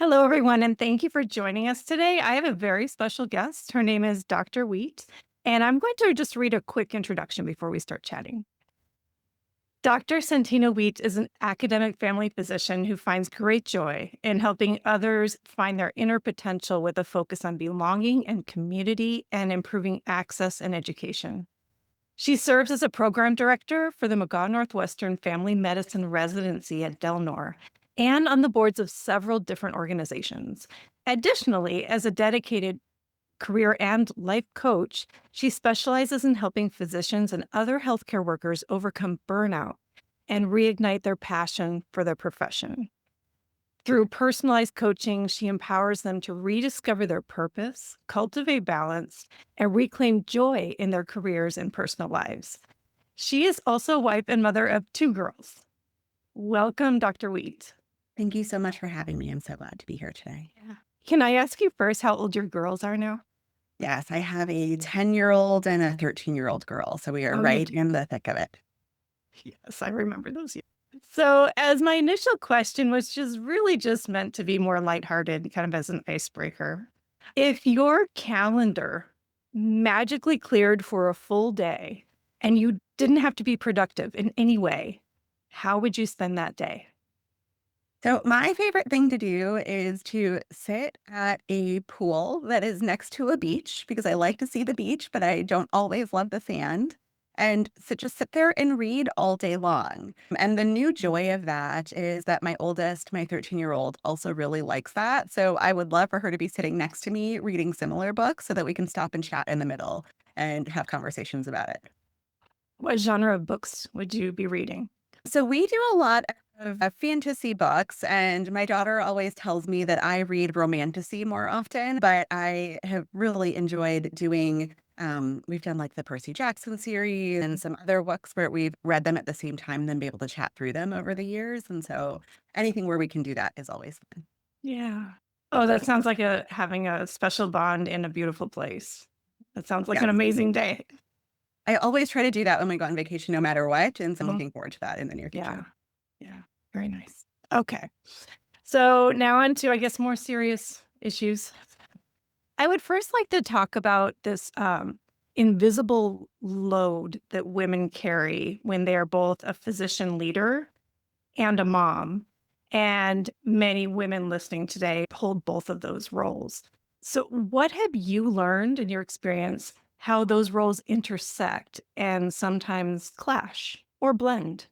Hello, everyone, and thank you for joining us today. I have a very special guest. Her name is Dr. Wheat, and I'm going to just read a quick introduction before we start chatting. Dr. Santina Wheat is an academic family physician who finds great joy in helping others find their inner potential with a focus on belonging and community and improving access and education. She serves as a program director for the McGaw Northwestern Family Medicine Residency at Del Nor and on the boards of several different organizations. Additionally, as a dedicated career and life coach, she specializes in helping physicians and other healthcare workers overcome burnout and reignite their passion for their profession. Through personalized coaching, she empowers them to rediscover their purpose, cultivate balance, and reclaim joy in their careers and personal lives. She is also a wife and mother of two girls. Welcome, Dr. Wheat. Thank you so much for having me. I'm so glad to be here today. Yeah. Can I ask you first how old your girls are now? Yes, I have a 10-year-old and a 13-year-old girl, so we are Oh, you right do. in the thick of it. Yes, I remember those years. So, as my initial question was just meant to be more lighthearted, kind of as an icebreaker. If your calendar magically cleared for a full day and you didn't have to be productive in any way, how would you spend that day? So, my favorite thing to do is to sit at a pool that is next to a beach because I like to see the beach, but I don't always love the sand. And so just sit there and read all day long. And the new joy of that is that my oldest, my 13-year-old, also really likes that. So I would love for her to be sitting next to me reading similar books so that we can stop and chat in the middle and have conversations about it. What genre of books would you be reading? So we do a lot of fantasy books, and my daughter always tells me that I read romantasy more often, but I have really enjoyed doing we've done like the Percy Jackson series and some other books where we've read them at the same time, then be able to chat through them over the years. And so anything where we can do that is always fun. Yeah. Oh, that sounds like having a special bond in a beautiful place. That sounds like an Yes. amazing day. I always try to do that when we go on vacation, no matter what. And so I'm Mhm. looking forward to that in the near Yeah. future. Yeah. Very nice. Okay. So now on to, I guess, more serious issues. I would first like to talk about this invisible load that women carry when they are both a physician leader and a mom. And many women listening today hold both of those roles. So, what have you learned in your experience how those roles intersect and sometimes clash or blend?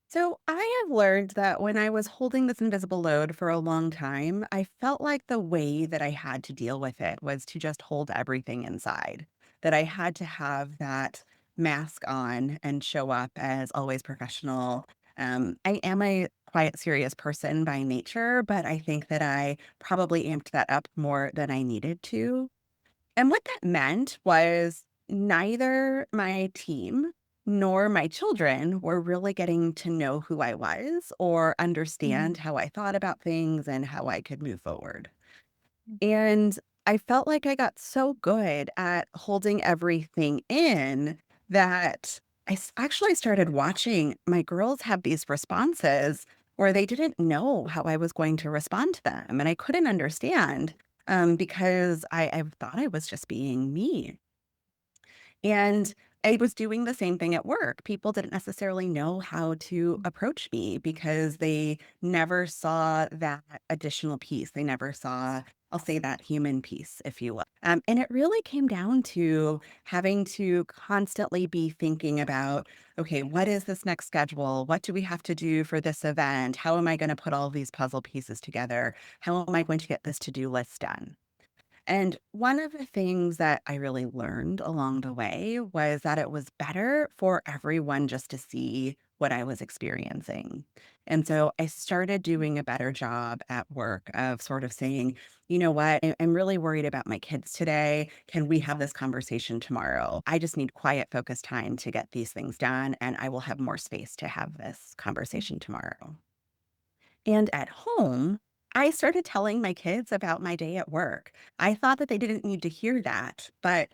So I have learned that when I was holding this invisible load for a long time, I felt like the way that I had to deal with it was to just hold everything inside, that I had to have that mask on and show up as always professional. I am a quiet, serious person by nature, but I think that I probably amped that up more than I needed to. And what that meant was neither my team nor my children were really getting to know who I was or understand Mm. how I thought about things and how I could move forward. And I felt like I got so good at holding everything in that actually started watching my girls have these responses where they didn't know how I was going to respond to them. And I couldn't understand because I thought I was just being me. And I was doing the same thing at work. People didn't necessarily know how to approach me because they never saw that additional piece. They never saw, I'll say, that human piece, if you will. And it really came down to having to constantly be thinking about, okay, what is this next schedule? What do we have to do for this event? How am I going to put all these puzzle pieces together? How am I going to get this to do list done? And one of the things that I really learned along the way was that it was better for everyone just to see what I was experiencing. And so I started doing a better job at work of sort of saying, you know what, I'm really worried about my kids today. Can we have this conversation tomorrow? I just need quiet, focused time to get these things done, and I will have more space to have this conversation tomorrow. And at home, I started telling my kids about my day at work. I thought that they didn't need to hear that. But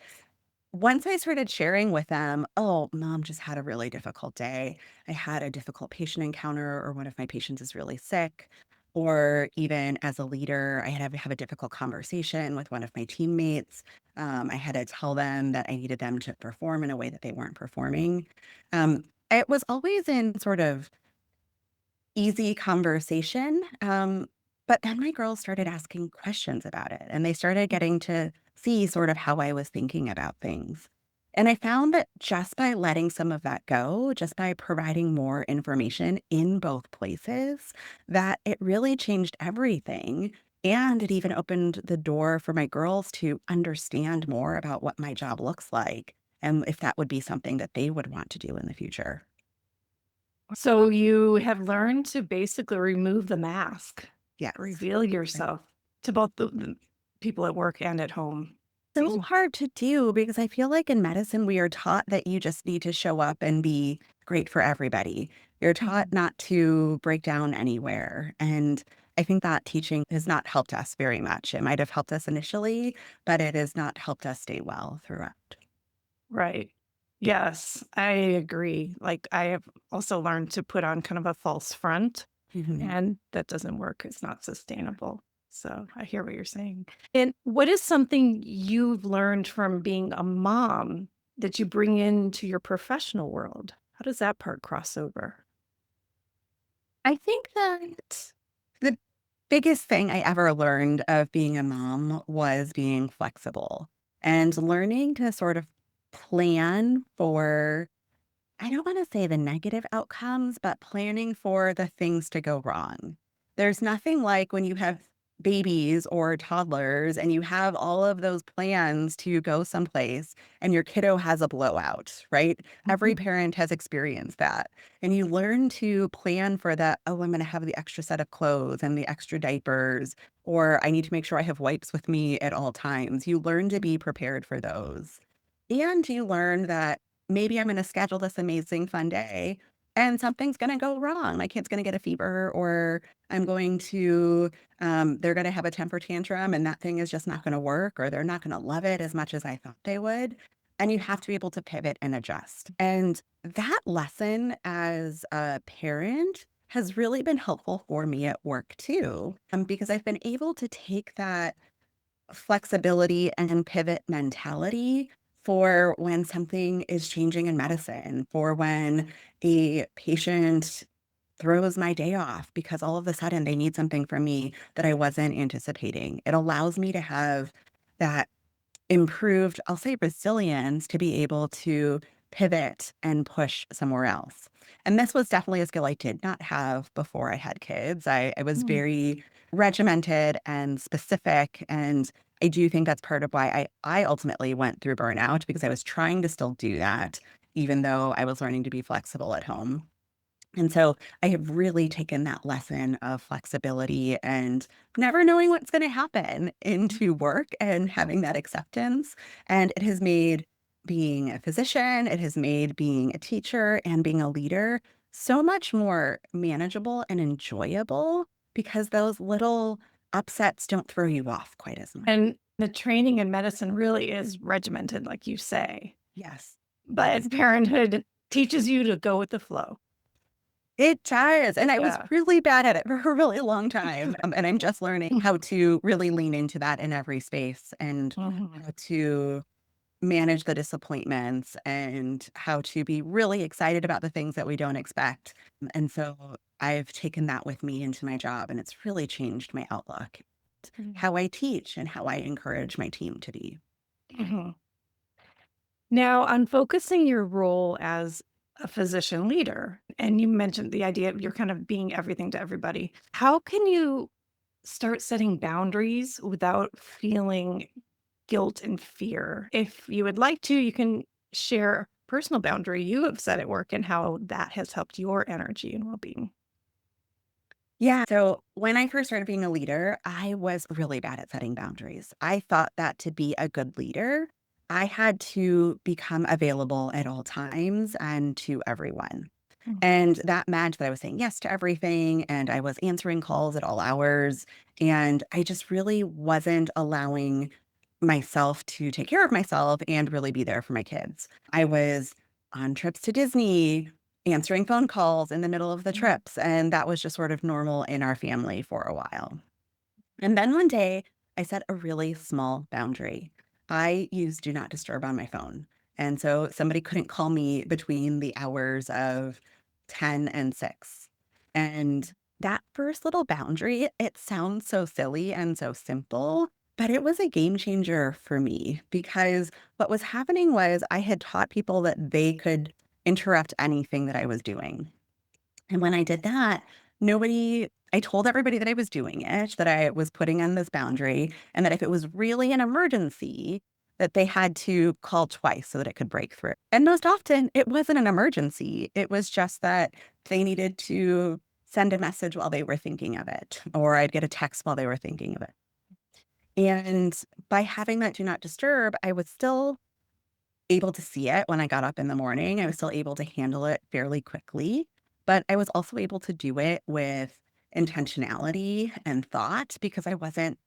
once I started sharing with them, oh, mom just had a really difficult day. I had a difficult patient encounter, or one of my patients is really sick. or even as a leader, I had to have a difficult conversation with one of my teammates. I had to tell them that I needed them to perform in a way that they weren't performing. It was always in sort of easy conversation. But then my girls started asking questions about it and they started getting to see sort of how I was thinking about things. And I found that just by letting some of that go, just by providing more information in both places, that it really changed everything. And it even opened the door for my girls to understand more about what my job looks like and if that would be something that they would want to do in the future. So you have learned to basically remove the mask, Yes. reveal yourself to both the people at work and at home. So hard to do because I feel like in medicine, we are taught that you just need to show up and be great for everybody. You're taught Mhm. not to break down anywhere. And I think that teaching has not helped us very much. It might have helped us initially, but it has not helped us stay well throughout. Right. Yes, I agree. Like, I have also learned to put on kind of a false front, Mhm. and that doesn't work. It's not sustainable. So I hear what you're saying. And what is something you've learned from being a mom that you bring into your professional world? How does that part cross over? I think that the biggest thing I ever learned of being a mom was being flexible and learning to sort of plan for I don't want to say the negative outcomes, but planning for the things to go wrong. There's nothing like when you have babies or toddlers and you have all of those plans to go someplace and your kiddo has a blowout, right? Every Mhm. parent has experienced that. And you learn to plan for that. Oh, I'm going to have the extra set of clothes and the extra diapers, or I need to make sure I have wipes with me at all times. You learn to be prepared for those. And you learn that maybe I'm gonna schedule this amazing fun day and something's gonna go wrong. My kid's gonna get a fever or I'm going to they're gonna have a temper tantrum and that thing is just not gonna work or they're not gonna love it as much as I thought they would. And you have to be able to pivot and adjust. And that lesson as a parent has really been helpful for me at work too, because I've been able to take that flexibility and pivot mentality for when something is changing in medicine, for when a patient throws my day off because all of a sudden they need something from me that I wasn't anticipating. It allows me to have that improved, I'll say, resilience to be able to pivot and push somewhere else. And this was definitely a skill I did not have before I had kids. I was Mm. very regimented and specific. And I do think that's part of why I ultimately went through burnout because I was trying to still do that, even though I was learning to be flexible at home. And so I have really taken that lesson of flexibility and never knowing what's going to happen into work and having that acceptance. And it has made being a physician, it has made being a teacher and being a leader so much more manageable and enjoyable because those little upsets don't throw you off quite as much. And the training in medicine really is regimented, like you say, Yes, yes. but parenthood teaches you to go with the flow. It does, and I was Yeah. really bad at it for a really long time, and I'm just learning how to really lean into that in every space and Mhm. how to manage the disappointments and how to be really excited about the things that we don't expect, and so I've taken that with me into my job, and it's really changed my outlook, Mhm. how I teach and how I encourage my team to be. Mhm. Now, on focusing your role as a physician leader, and you mentioned the idea of you're kind of being everything to everybody. How can you start setting boundaries without feeling guilt and fear? If you would like to, you can share a personal boundary you have set at work and how that has helped your energy and well being. Yeah. So when I first started being a leader, I was really bad at setting boundaries. I thought that to be a good leader, I had to become available at all times and to everyone. And that meant that I was saying yes to everything and I was answering calls at all hours. And I just really wasn't allowing myself to take care of myself and really be there for my kids. I was on trips to Disney answering phone calls in the middle of the Mhm. trips. And that was just sort of normal in our family for a while. And then one day, I set a really small boundary. I use Do Not Disturb on my phone. And so somebody couldn't call me between the hours of 10 and 6. And that first little boundary, it sounds so silly and so simple, but it was a game changer for me because what was happening was I had taught people that they could interrupt anything that I was doing. And when I did that, nobody I told everybody that I was doing it, that I was putting in this boundary, and that if it was really an emergency, that they had to call twice so that it could break through. And most often, it wasn't an emergency. It was just that they needed to send a message while they were thinking of it, or I'd get a text while they were thinking of it. And by having that do not disturb, I was still able to see it when I got up in the morning. I was still able to handle it fairly quickly, but I was also able to do it with intentionality and thought because I wasn't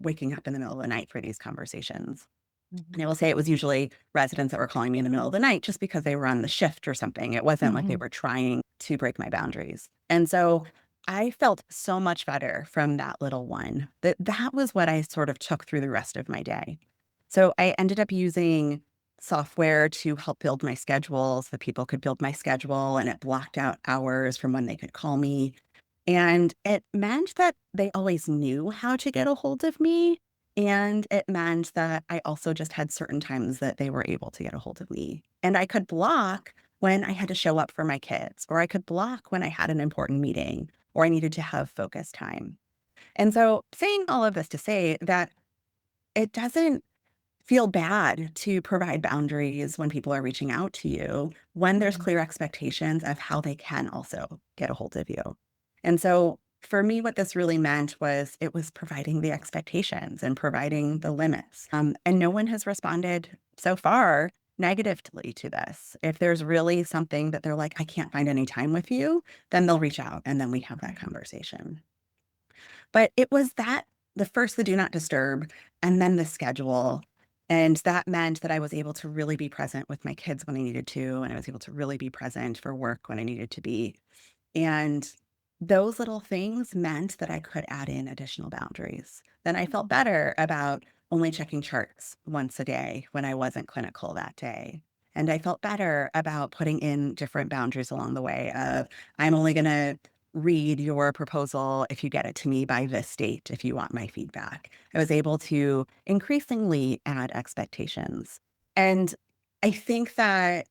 waking up in the middle of the night for these conversations. And I Mhm. will say it was usually residents that were calling me in the middle of the night just because they were on the shift or something. It wasn't like they Mhm. were trying to break my boundaries. And so I felt so much better from that little one. That was what I sort of took through the rest of my day. So I ended up using software to help build my schedule so that people could build my schedule and it blocked out hours from when they could call me. And it meant that they always knew how to get a hold of me, and it meant that I also just had certain times that they were able to get a hold of me. And I could block when I had to show up for my kids, or I could block when I had an important meeting, or I needed to have focus time. And so, saying all of this to say that it doesn't feel bad to provide boundaries when people are reaching out to you, when there's Mhm. clear expectations of how they can also get a hold of you. And so for me, what this really meant was it was providing the expectations and providing the limits. And no one has responded so far negatively to this. If there's really something that they're like, I can't find any time with you, then they'll reach out and then we have that Right. conversation. But it was that the first, the do not disturb, and then the schedule. And that meant that I was able to really be present with my kids when I needed to, and I was able to really be present for work when I needed to be. And those little things meant that I could add in additional boundaries. Then I felt Mhm. better about only checking charts once a day when I wasn't clinical that day. And I felt better about putting in different boundaries along the way of I'm only going to read your proposal if you get it to me by this date if you want my feedback. I was able to increasingly add expectations. And I think that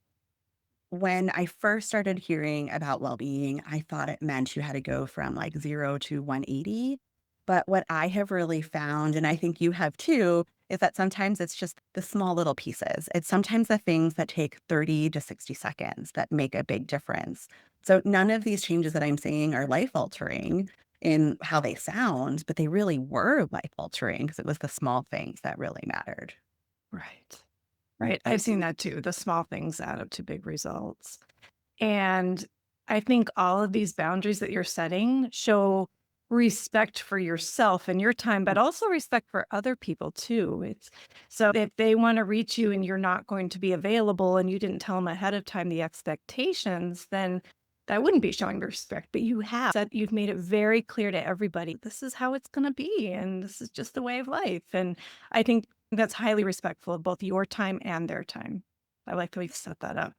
when I first started hearing about well-being, I thought it meant you had to go from like 0 to 180. But what I have really found, and I think you have too, is that sometimes it's just the small little pieces. It's sometimes the things that take 30 to 60 seconds that make a big difference. So none of these changes that I'm saying are life-altering in how they sound, but they really were life-altering because it was the small things that really mattered. Right. Right. I've seen that too. The small things add up to big results. And I think all of these boundaries that you're setting show respect for yourself and your time, but also respect for other people too. It's so if they want to reach you and you're not going to be available and you didn't tell them ahead of time the expectations, then that wouldn't be showing respect. But you have said you've made it very clear to everybody this is how it's going to be, and this is just the way of life. And I think that's highly respectful of both your time and their time. I like the way you've set that up.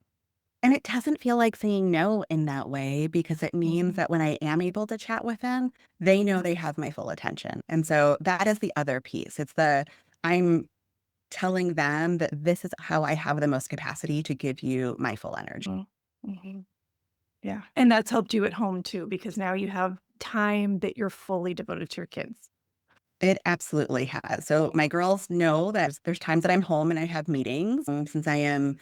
And it doesn't feel like saying no in that way because it means Mhm. that when I am able to chat with them, they know they have my full attention. And so that is the other piece. It's the I'm telling them that this is how I have the most capacity to give you my full energy. Mm, mhm. Yeah, and that's helped you at home too, because now you have time that you're fully devoted to your kids. It absolutely has. So my girls know that there's times that I'm home and I have meetings since I am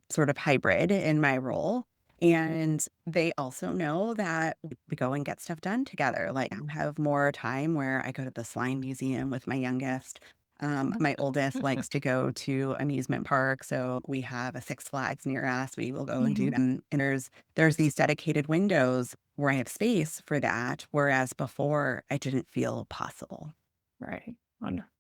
sort of hybrid in my role. And they also know that we go and get stuff done together. Like I have more time where I go to the slime museum with my youngest. My oldest likes to go to amusement park. So we have a Six Flags near us. We will go and do Mhm. them. And there's these dedicated windows where I have space for that. Whereas before I didn't feel possible. Right, wonderful.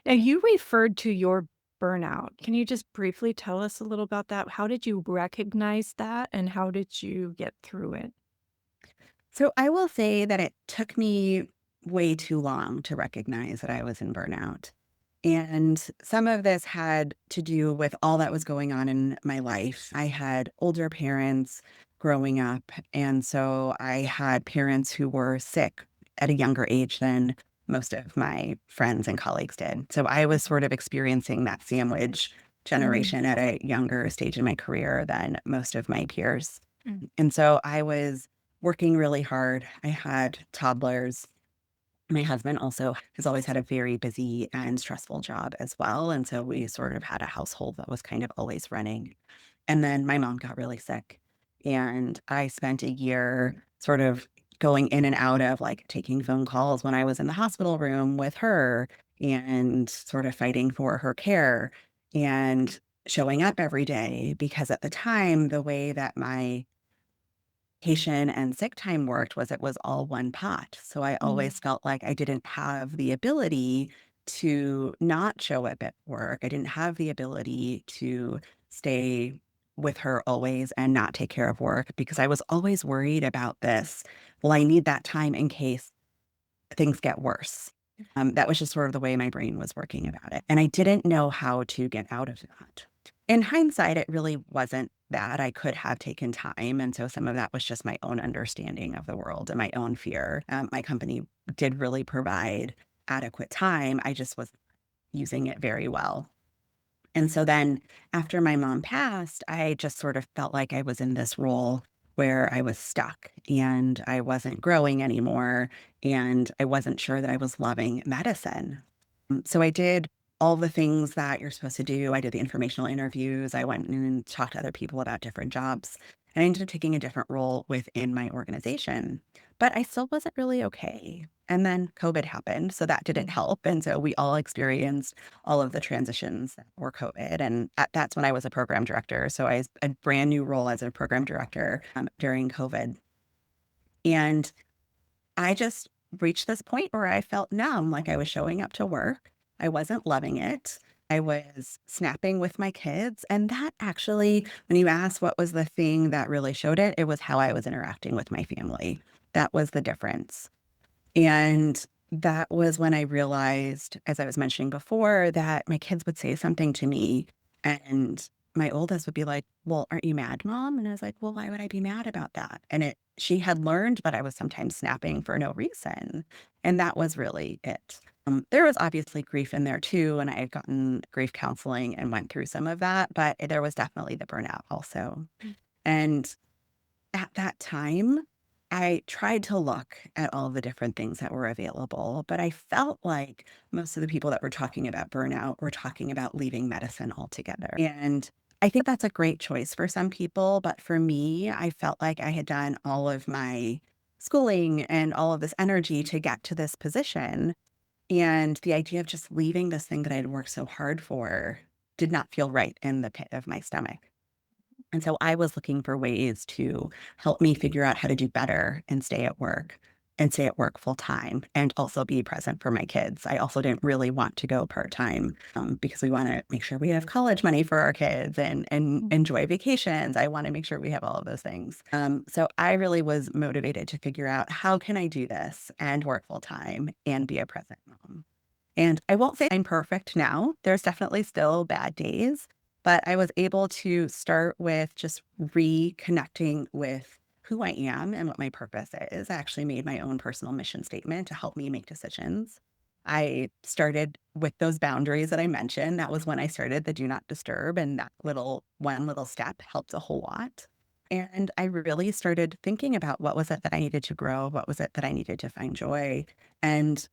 Now you referred to your burnout. Can you just briefly tell us a little about that? How did you recognize that and how did you get through it? So I will say that it took me way too long to recognize that I was in burnout. And some of this had to do with all that was going on in my life. I had older parents growing up. And so I had parents who were sick at a younger age than most of my friends and colleagues did. So I was sort of experiencing that sandwich Mm, generation at a younger stage in my career than most of my peers. mm, And so I was working really hard. I had toddlers. My husband also has always had a very busy and stressful job as well. And so we sort of had a household that was kind of always running. And then my mom got really sick. And I spent a year sort of going in and out of like taking phone calls when I was in the hospital room with her and sort of fighting for her care and showing up every day. Because at the time, the way that my vacation and sick time worked was it was all one pot. So I mm, always felt like I didn't have the ability to not show up at work. I didn't have the ability to stay with her always and not take care of work because I was always worried about this. Well, I need that time in case things get worse. That was just sort of the way my brain was working about it. And I didn't know how to get out of that. In hindsight, it really wasn't that. I could have taken time. And so some of that was just my own understanding of the world and my own fear. My company did really provide adequate time. I just was using it very well. And so then after my mom passed, I just sort of felt like I was in this role where I was stuck and I wasn't growing anymore. And I wasn't sure that I was loving medicine. So I did all the things that you're supposed to do. I did the informational interviews. I went and talked to other people about different jobs. And I ended up taking a different role within my organization. But I still wasn't really okay. And then COVID happened. So that didn't mm. help. And so we all experienced all of the transitions that were COVID. And that's when I was a program director. So I a brand new role as a program director during COVID. And I just reached this point where I felt numb, like I was showing up to work. I wasn't loving it. I was snapping with my kids. And that actually, when you ask what was the thing that really showed it, it was how I was interacting with my family. That was the difference. And that was when I realized, as I was mentioning before, that my kids would say something to me and my oldest would be like, "Well, aren't you mad, mom?" And I was like, "Well, why would I be mad about that?" And she had learned, but I was sometimes snapping for no reason. And that was really it. There was obviously grief in there too. And I had gotten grief counseling and went through some of that, but there was definitely the burnout also. And at that time, I tried to look at all the different things that were available, but I felt like most of the people that were talking about burnout were talking about leaving medicine altogether. And I think that's a great choice for some people, but for me, I felt like I had done all of my schooling and all of this energy to get to this position. And the idea of just leaving this thing that I had worked so hard for did not feel right in the pit of my stomach. And so I was looking for ways to help me figure out how to do better and stay at work full time and also be present for my kids. I also didn't really want to go part time because we want to make sure we have college money for our kids and Mm. enjoy vacations. I want to make sure we have all of those things. So I really was motivated to figure out how can I do this and work full time and be a present mom. And I won't say I'm perfect now. There's definitely still bad days, but I was able to start with just reconnecting with who I am and what my purpose is. I actually made my own personal mission statement to help me make decisions. I started with those boundaries that I mentioned. That was when I started the do not disturb, and that little step helped a whole lot. And I really started thinking about what was it that I needed to grow? What was it that I needed to find joy? And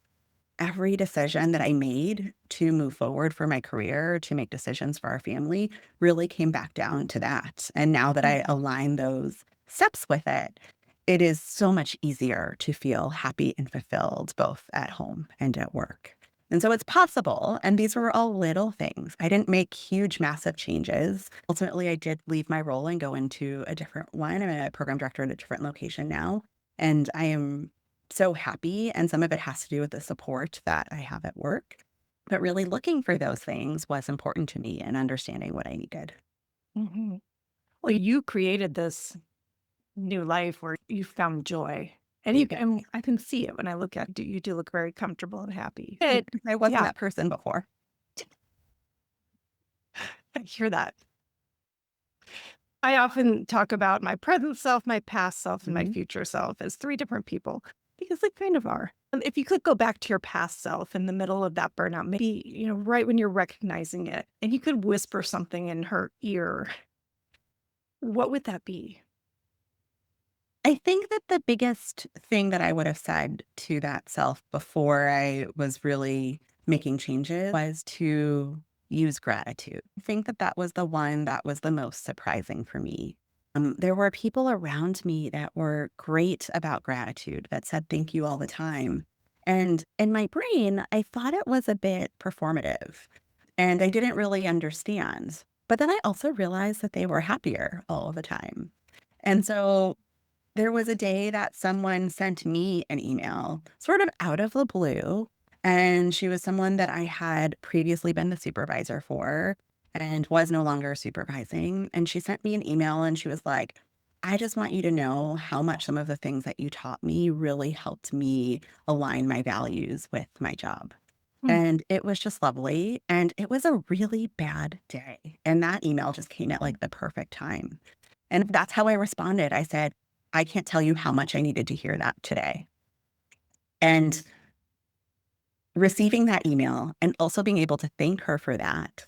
every decision that I made to move forward for my career, to make decisions for our family, really came back down to that. And now that I align those steps with it, it is so much easier to feel happy and fulfilled both at home and at work. And so it's possible. And these were all little things. I didn't make huge, massive changes. Ultimately, I did leave my role and go into a different one. I'm a program director at a different location now. And I am so happy, and some of it has to do with the support that I have at work. But really looking for those things was important to me and understanding what I needed. Mhm. Well, you created this new life where you found joy. And you Yeah. can I can see it when I look at you. You do look very comfortable and happy. I wasn't Yeah, that person before. I hear that. I often talk about my present self, my past self, and my Mhm. future self as 3 different people because they kind of are. If you could go back to your past self in the middle of that burnout, maybe, right when you're recognizing it, and you could whisper something in her ear, what would that be? I think that the biggest thing that I would have said to that self before I was really making changes was to use gratitude. I think that that was the one that was the most surprising for me. There were people around me that were great about gratitude, that said thank you all the time. And in my brain, I thought it was a bit performative and I didn't really understand. But then I also realized that they were happier all the time. And so there was a day that someone sent me an email sort of out of the blue, and she was someone that I had previously been the supervisor for and was no longer supervising, and she sent me an email and she was like, "I just want you to know how much some of the things that you taught me really helped me align my values with my job." Hmm, And it was just lovely, and it was a really bad day, and that email just came at, like, the perfect time. And that's how I responded. I said, "I can't tell you how much I needed to hear that today." And receiving that email and also being able to thank her for that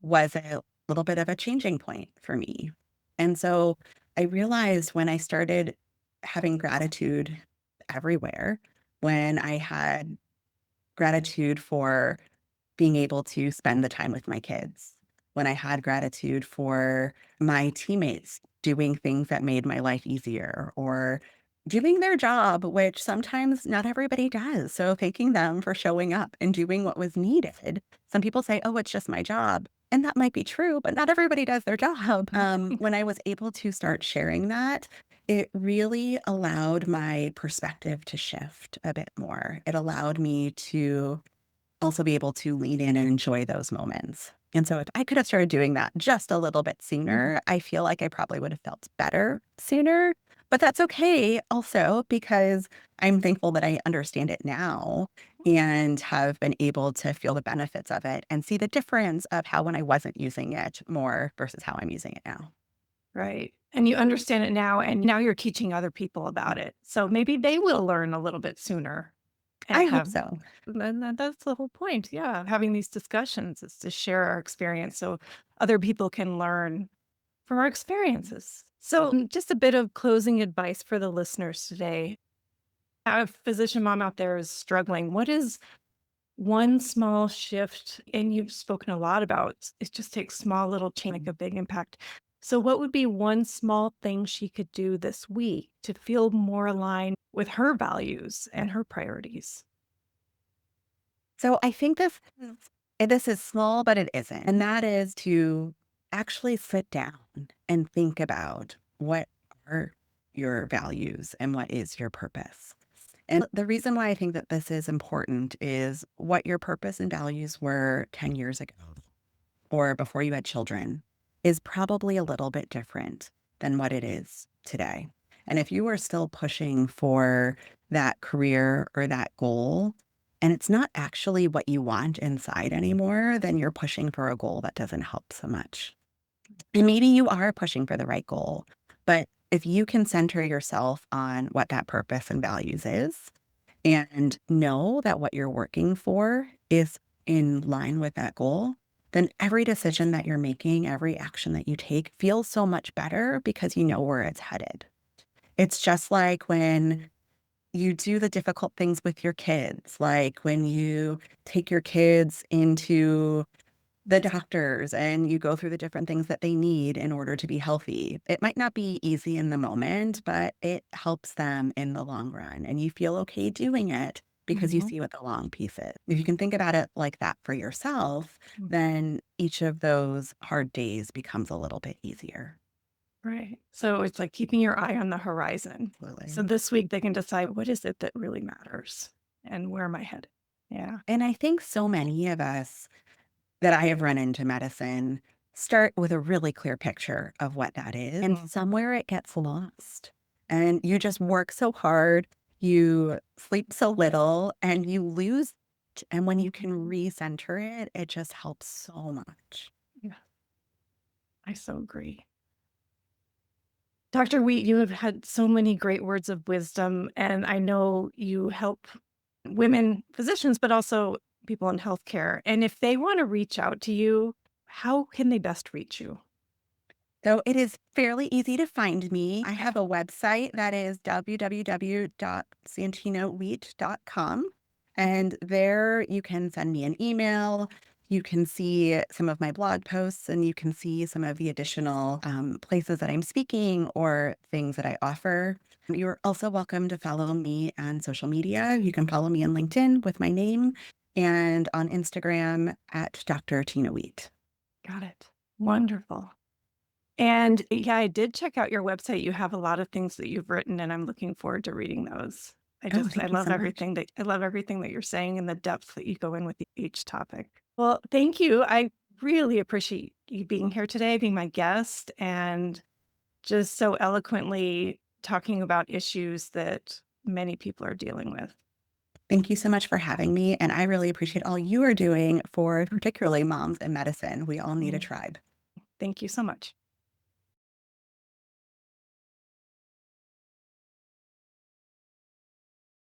was a little bit of a changing point for me. And so I realized when I started having gratitude everywhere, when I had gratitude for being able to spend the time with my kids, when I had gratitude for my teammates doing things that made my life easier or doing their job, which sometimes not everybody does. So thanking them for showing up and doing what was needed. Some people say, oh, it's just my job. And that might be true, but not everybody does their job. When I was able to start sharing that, it really allowed my perspective to shift a bit more. It allowed me to also be able to lean in and enjoy those moments. And so if I could have started doing that just a little bit sooner, I feel like I probably would have felt better sooner. But that's okay also because I'm thankful that I understand it now and have been able to feel the benefits of it and see the difference of how when I wasn't using it more versus how I'm using it now. right. And you understand it now, and now you're teaching other people about it. So maybe they will learn a little bit sooner and I hope have so. then that's the whole point. Yeah, having these discussions is to share our experience so other people can learn from our experiences. So, just a bit of closing advice for the listeners today. A physician mom out there is struggling. What is one small shift? And you've spoken a lot about it just takes small little change, make a big impact. So, what would be one small thing she could do this week to feel more aligned with her values and her priorities? So I think this is small, but it isn't. And that is to actually sit down and think about what are your values and what is your purpose. And the reason why I think that this is important is what your purpose and values were 10 years ago or before you had children is probably a little bit different than what it is today. And if you are still pushing for that career or that goal, and it's not actually what you want inside anymore, then you're pushing for a goal that doesn't help so much. And maybe you are pushing for the right goal, but if you can center yourself on what that purpose and values is, and know that what you're working for is in line with that goal, then every decision that you're making, every action that you take feels so much better because you know where it's headed. It's just like when you do the difficult things with your kids, like when you take your kids into the doctors and you go through the different things that they need in order to be healthy. It might not be easy in the moment, but it helps them in the long run. And you feel okay doing it because you Mhm. see what the long piece is. If you can think about it like that for yourself, then each of those hard days becomes a little bit easier. Right. So it's like keeping your eye on the horizon. So Absolutely. this week they can decide what is it that really matters and where am I headed? Yeah. And I think so many of us that I have run into medicine start with a really clear picture of what that is. And Mm. somewhere it gets lost. And you just work so hard, you sleep so little, and you lose it. And when you can recenter it, it just helps so much. Yeah, I so agree. Dr. Wheat, you have had so many great words of wisdom, and I know you help women physicians, but also people in healthcare. And if they want to reach out to you, how can they best reach you? So it is fairly easy to find me. I have a website that is www.santinawheat.com. And there you can send me an email. You can see some of my blog posts and you can see some of the additional places that I'm speaking or things that I offer. You're also welcome to follow me on social media. You can follow me on LinkedIn with my name and on Instagram at Dr. Tina Wheat. Got it. Wonderful. And yeah, I did check out your website. You have a lot of things that you've written, and I'm looking forward to reading those. Oh, I thank you love so much. everything I love everything that you're saying and the depth that you go in with each topic. Well, thank you. I really appreciate you being here today, being my guest, and just so eloquently talking about issues that many people are dealing with. Thank you so much for having me. And I really appreciate all you are doing for particularly moms in medicine. We all need a Mm. tribe. Thank you so much.